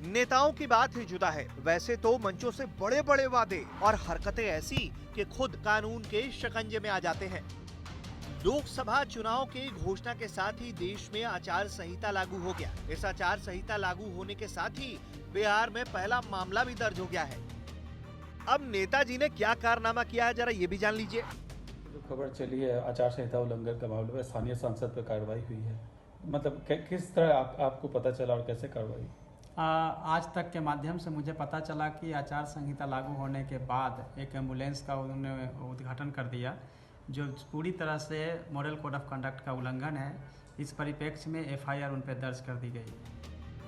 नेताओं की बात ही जुदा है। वैसे तो मंचों से बड़े बड़े वादे और हरकतें ऐसी कि खुद कानून के शिकंजे में आ जाते हैं। लोकसभा चुनाव के घोषणा के साथ ही देश में आचार संहिता लागू हो गया। इस आचार संहिता लागू होने के साथ ही बिहार में पहला मामला भी दर्ज हो गया है। अब नेताजी ने क्या कारनामा किया है, जरा ये भी जान लीजिए। जो खबर चली है आचार संहिता उल्लंघन के मामले में स्थानीय सांसद पर कार्रवाई हुई है। मतलब किस तरह आपको पता चला और कैसे कार्रवाई? आज तक के माध्यम से मुझे पता चला कि आचार संहिता लागू होने के बाद एक एम्बुलेंस का उन्होंने उद्घाटन कर दिया, जो पूरी तरह से मॉडल कोड ऑफ कंडक्ट का उल्लंघन है। इस परिप्रेक्ष्य में एफआईआर उन पर दर्ज कर दी गई।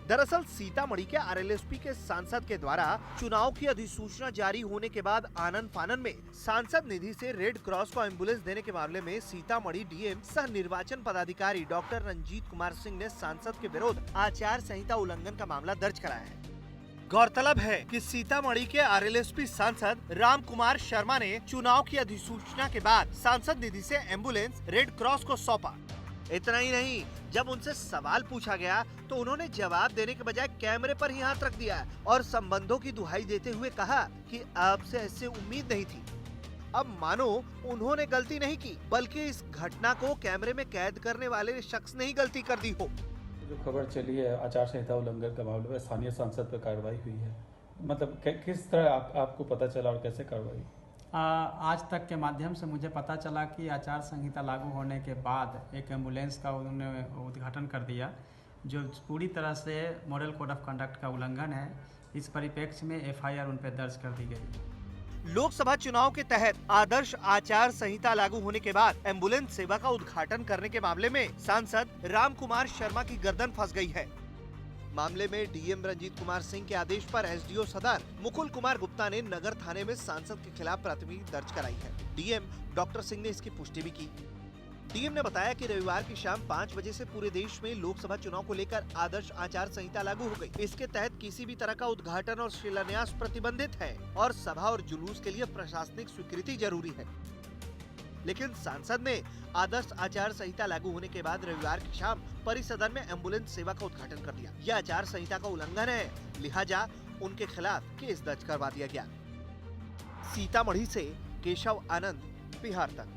दरअसल सीतामढ़ी के आरएलएसपी के सांसद के द्वारा चुनाव की अधिसूचना जारी होने के बाद आनन फानन में सांसद निधि से रेड क्रॉस को एम्बुलेंस देने के मामले में सीतामढ़ी डीएम सह निर्वाचन पदाधिकारी डॉक्टर रंजीत कुमार सिंह ने सांसद के विरुद्ध आचार संहिता उल्लंघन का मामला दर्ज कराया है। गौरतलब है कि सीतामढ़ी के आरएलएसपी सांसद राम कुमार शर्मा ने चुनाव की अधिसूचना के बाद सांसद निधि से एम्बुलेंस रेड क्रॉस को सौंपा। इतना ही नहीं, जब उनसे सवाल पूछा गया तो उन्होंने जवाब देने के बजाय कैमरे पर ही हाथ रख दिया और संबंधों की दुहाई देते हुए कहा कि आपसे ऐसे उम्मीद नहीं थी। अब मानो उन्होंने गलती नहीं की, बल्कि इस घटना को कैमरे में कैद करने वाले शख्स ने ही गलती कर दी हो। जो खबर चली है आचार संहिता उल्लंघन के मामले में स्थानीय सांसद पर कार्रवाई हुई है। मतलब किस तरह आपको पता चला और कैसे कार्रवाई? आज तक के माध्यम से मुझे पता चला कि आचार संहिता लागू होने के बाद एक एम्बुलेंस का उन्होंने उद्घाटन कर दिया, जो पूरी तरह से मॉडल कोड ऑफ कंडक्ट का उल्लंघन है। इस परिप्रेक्ष्य में एफआईआर उन पर दर्ज कर दी गई। लोकसभा चुनाव के तहत आदर्श आचार संहिता लागू होने के बाद एम्बुलेंस सेवा का उद्घाटन करने के मामले में सांसद राम कुमार शर्मा की गर्दन फंस गई है। मामले में डीएम रंजीत कुमार सिंह के आदेश पर एसडीओ सदर मुकुल कुमार गुप्ता ने नगर थाने में सांसद के खिलाफ प्राथमिकी दर्ज कराई है। डीएम डॉक्टर सिंह ने इसकी पुष्टि भी की। डीएम ने बताया कि रविवार की शाम 5 बजे से पूरे देश में लोकसभा चुनाव को लेकर आदर्श आचार संहिता लागू हो गई। इसके तहत किसी भी तरह का उद्घाटन और शिलान्यास प्रतिबंधित है और सभा और जुलूस के लिए प्रशासनिक स्वीकृति जरूरी है। लेकिन सांसद ने आदर्श आचार संहिता लागू होने के बाद रविवार की शाम परिसदन में एम्बुलेंस सेवा का उद्घाटन कर दिया। यह आचार संहिता का उल्लंघन है, लिहाजा उनके खिलाफ केस दर्ज करवा दिया गया। सीतामढ़ी से केशव आनंद, बिहार तक।